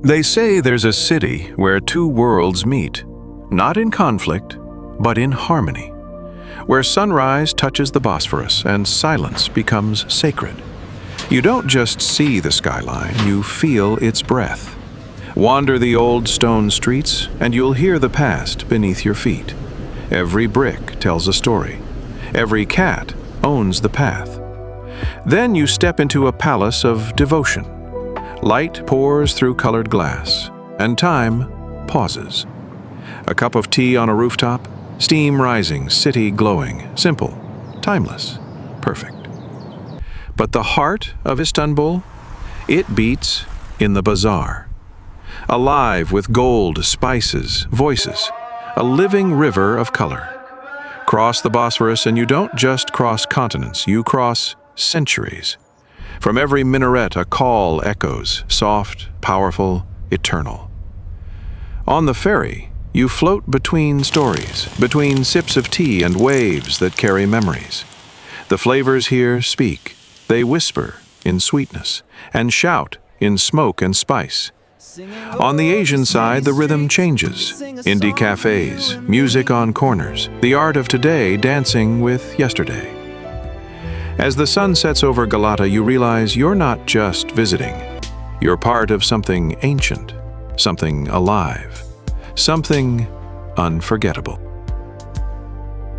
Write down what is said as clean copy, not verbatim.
They say there's a city where two worlds meet, not in conflict, but in harmony, where sunrise touches the Bosphorus and silence becomes sacred. You don't just see the skyline, you feel its breath. Wander the old stone streets, and you'll hear the past beneath your feet. Every brick tells a story. Every cat owns the path. Then you step into a palace of devotion. Light pours through colored glass, and time pauses. A cup of tea on a rooftop, steam rising, city glowing, simple, timeless, perfect. But the heart of Istanbul, it beats in the bazaar. Alive with gold, spices, voices, a living river of color. Cross the Bosphorus and you don't just cross continents, you cross centuries. From every minaret a call echoes, soft, powerful, eternal. On the ferry, you float between stories, between sips of tea and waves that carry memories. The flavors here speak. They whisper in sweetness and shout in smoke and spice. On the Asian side, the rhythm changes. Indie cafes, music on corners, the art of today dancing with yesterday. As the sun sets over Galata, you realize you're not just visiting. You're part of something ancient, something alive, something unforgettable.